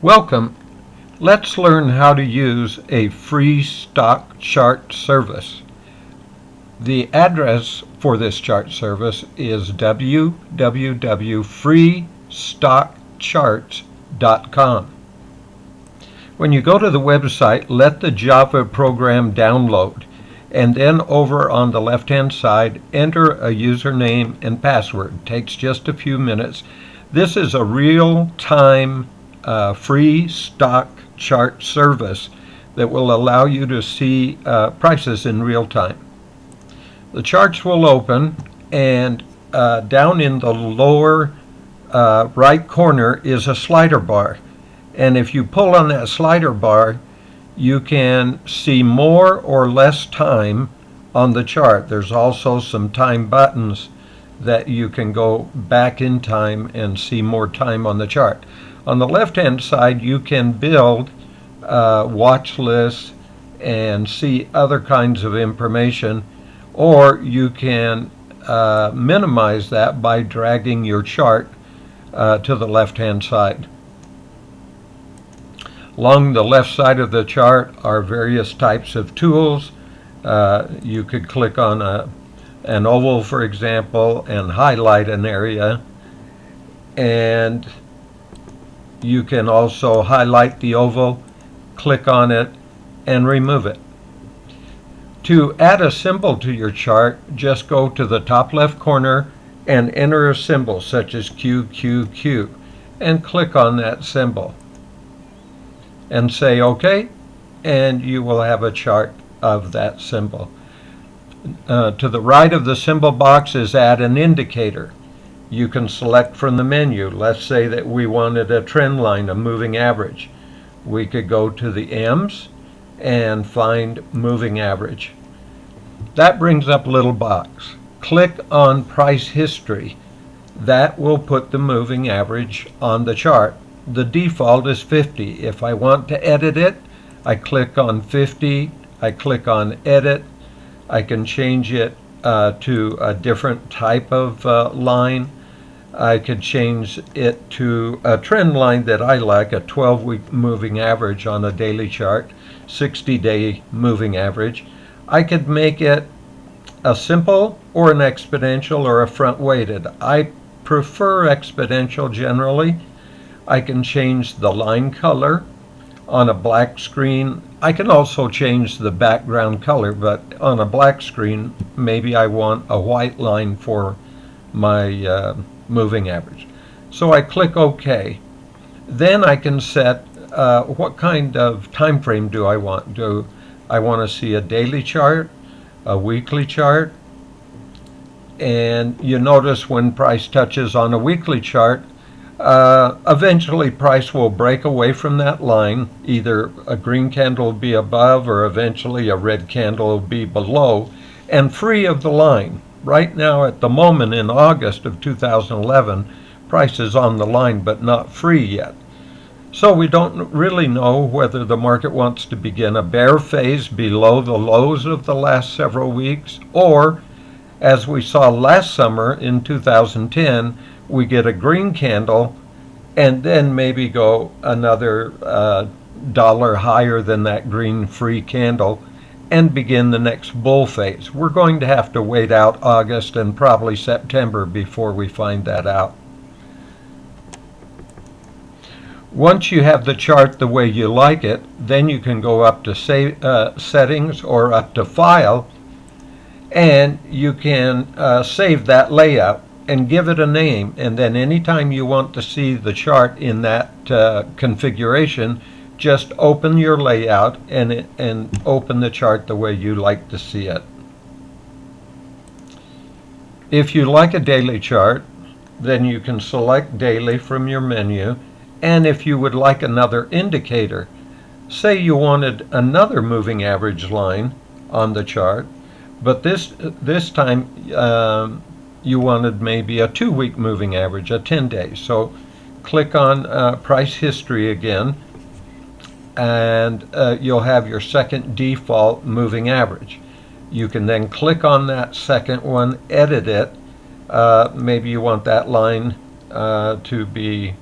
Welcome. Let's learn how to use a free stock chart service. The address for this chart service is www.freestockcharts.com. When you go to the website, let the Java program download, and then over on the left-hand side, enter a username and password. It takes just a few minutes. This is a real-time free stock chart service that will allow you to see prices in real time. The charts will open, and down in the lower right corner is a slider bar. And if you pull on that slider bar, you can see more or less time on the chart. There's also some time buttons that you can go back in time and see more time on the chart. On the left-hand side, you can build watch lists and see other kinds of information, or you can minimize that by dragging your chart to the left-hand side. Along the left side of the chart are various types of tools. You could click on an oval, for example, and highlight an area, and you can also highlight the oval, click on it, and remove it. To add a symbol to your chart, just go to the top left corner and enter a symbol such as QQQ and click on that symbol and say OK, and you will have a chart of that symbol. To the right of the symbol box is add an indicator. You can select from the menu. Let's say that we wanted a trend line, a moving average. We could go to the M's and find moving average. That brings up a little box. Click on price history. That will put the moving average on the chart. The default is 50. If I want to edit it, I click on 50. I click on edit. I can change it to a different type of line. I could change it to a trend line that I like, a 12-week moving average on a daily chart, 60-day moving average. I could make it a simple or an exponential or a front-weighted. I prefer exponential generally. I can change the line color on a black screen. I can also change the background color, but on a black screen, maybe I want a white line for my moving average. So I click OK. Then I can set what kind of time frame do I want. Do I want to see a daily chart, a weekly chart? And you notice when price touches on a weekly chart, eventually price will break away from that line. Either a green candle will be above or eventually a red candle will be below and free of the line. Right now at the moment in August of 2011, price is on the line but not free yet. So we don't really know whether the market wants to begin a bear phase below the lows of the last several weeks, or as we saw last summer in 2010, we get a green candle and then maybe go another dollar higher than that green free candle and begin the next bull phase. We're going to have to wait out August and probably September before we find that out. Once you have the chart the way you like it, then you can go up to settings or up to file, and you can save that layout and give it a name, and then anytime you want to see the chart in that configuration, just open your layout and open the chart the way you like to see it. If you like a daily chart, then you can select daily from your menu, and if you would like another indicator, say you wanted another moving average line on the chart, but this time you wanted maybe a 2-week moving average, a 10-day. So click on price history again, and you'll have your second default moving average. You can then click on that second one, edit it. Maybe you want that line to be